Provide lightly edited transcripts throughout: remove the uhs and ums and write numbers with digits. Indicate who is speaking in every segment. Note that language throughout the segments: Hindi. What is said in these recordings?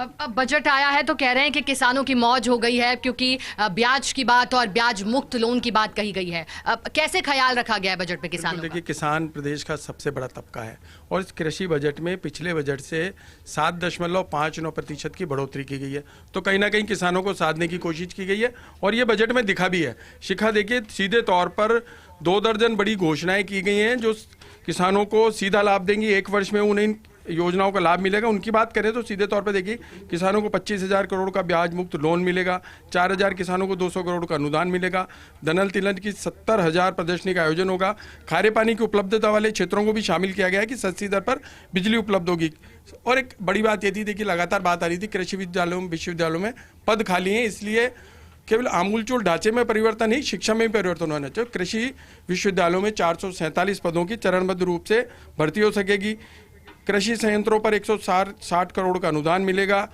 Speaker 1: अब बजट आया है तो कह रहे हैं कि किसानों की मौज हो गई है, क्योंकि ब्याज की बात और ब्याज मुक्त लोन की बात कही गई है। अब कैसे ख्याल रखा गया है बजट में किसानों का?
Speaker 2: देखिए, किसान प्रदेश का सबसे बड़ा तबका है और इस कृषि बजट में पिछले बजट से 7.59% की बढ़ोतरी की गई है। तो कहीं ना कहीं किसानों को साधने की कोशिश की गई है और ये बजट में दिखा भी है। शिखा देखिए, सीधे तौर पर 2 दर्जन बड़ी घोषणाएं की गई हैं जो किसानों को सीधा लाभ देंगी। 1 वर्ष में उन्हें योजनाओं का लाभ मिलेगा। उनकी बात करें तो सीधे तौर पर देखिए, किसानों को 25,000 करोड़ का ब्याज मुक्त लोन मिलेगा, 4,000 किसानों को 200 करोड़ का अनुदान मिलेगा, दनल तिलन की 70,000 प्रदर्शनी का आयोजन होगा, खारे पानी की उपलब्धता वाले क्षेत्रों को भी शामिल किया गया है कि सस्ती दर पर बिजली उपलब्ध होगी। और एक बड़ी बात ये थी, देखिए लगातार बात आ रही थी कृषि विश्वविद्यालयों में पद खाली हैं, इसलिए केवल आमूलचूल ढांचे में परिवर्तन नहीं, शिक्षा में भी परिवर्तन होना चाहिए। कृषि विश्वविद्यालयों में 447 पदों की चरणबद्ध रूप से भर्ती हो सकेगी। कृषि संयंत्रों पर 160 करोड़ का अनुदान मिलेगा।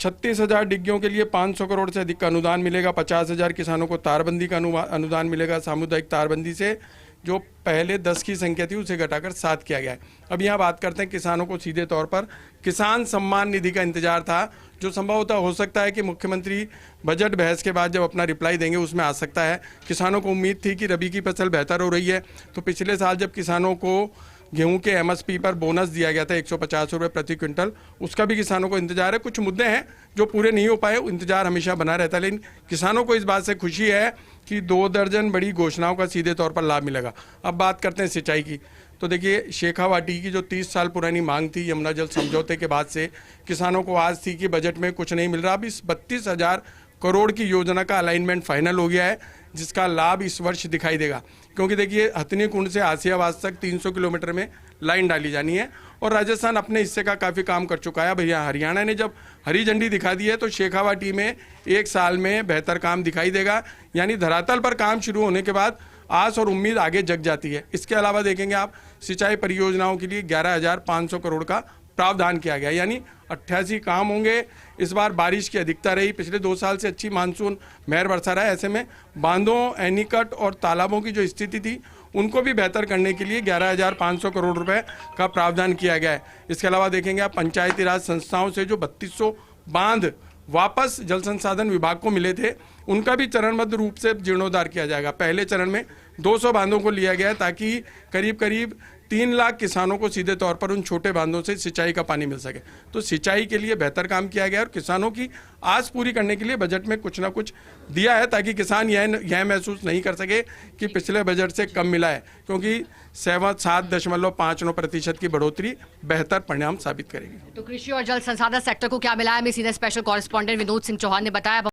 Speaker 2: 36,000 डिग्गियों के लिए 500 करोड़ से अधिक का अनुदान मिलेगा। 50,000 किसानों को तारबंदी का अनुदान मिलेगा। सामुदायिक तारबंदी से जो पहले 10 की संख्या थी उसे घटाकर 7 किया गया है। अब यहाँ बात करते हैं किसानों को सीधे तौर पर किसान सम्मान निधि का इंतजार था, जो संभवतः हो सकता है कि मुख्यमंत्री बजट बहस के बाद जब अपना रिप्लाई देंगे उसमें आ सकता है। किसानों को उम्मीद थी कि रबी की फसल बेहतर हो रही है, तो पिछले साल जब किसानों को गेहूं के एमएसपी पर बोनस दिया गया था 150 रुपये प्रति क्विंटल, उसका भी किसानों को इंतजार है। कुछ मुद्दे हैं जो पूरे नहीं हो पाए, इंतजार हमेशा बना रहता है, लेकिन किसानों को इस बात से खुशी है कि 2 दर्जन बड़ी घोषणाओं का सीधे तौर पर लाभ मिलेगा। अब बात करते हैं सिंचाई की। तो देखिए, शेखावाटी की जो 30 साल पुरानी मांग थी यमुना जल समझौते के बाद से, किसानों को आज थी कि बजट में कुछ नहीं मिल रहा। अब इस 32,000 करोड़ की योजना का अलाइनमेंट फाइनल हो गया है, जिसका लाभ इस वर्ष दिखाई देगा। क्योंकि देखिए, हथनी कुंड से आसियाबाद तक 300 किलोमीटर में लाइन डाली जानी है और राजस्थान अपने हिस्से का काफ़ी काम कर चुका है। भैया हरियाणा ने जब हरी झंडी दिखा दी है तो शेखावाटी में 1 साल में बेहतर काम दिखाई देगा। यानी धरातल पर काम शुरू होने के बाद आस और उम्मीद आगे जग जाती है। इसके अलावा देखेंगे आप, सिंचाई परियोजनाओं के लिए 11,500 करोड़ का प्रावधान किया गया, यानी 88 काम होंगे। इस बार बारिश की अधिकता रही, पिछले 2 साल से अच्छी मानसून मेहर बरसा रहा है। ऐसे में बांधों, एनीकट और तालाबों की जो स्थिति थी उनको भी बेहतर करने के लिए 11,500 करोड़ रुपए का प्रावधान किया गया है। इसके अलावा देखेंगे आप, पंचायती राज संस्थाओं से जो 3200 बांध वापस जल संसाधन विभाग को मिले थे, उनका भी चरणबद्ध रूप से जीर्णोद्धार किया जाएगा। पहले चरण में 200 बांधों को लिया गया ताकि करीब करीब 3 लाख किसानों को सीधे तौर पर उन छोटे बांधों से सिंचाई का पानी मिल सके। तो सिंचाई के लिए बेहतर काम किया गया और किसानों की आस पूरी करने के लिए बजट में कुछ ना कुछ दिया है, ताकि किसान यह महसूस नहीं कर सके कि पिछले बजट से कम मिला है, क्योंकि 7.59% की बढ़ोतरी बेहतर परिणाम साबित करेगी।
Speaker 1: तो कृषि और जल संसाधन सेक्टर को क्या मिला है, हमें senior special correspondent Vinod Singh Chauhan ने बताया।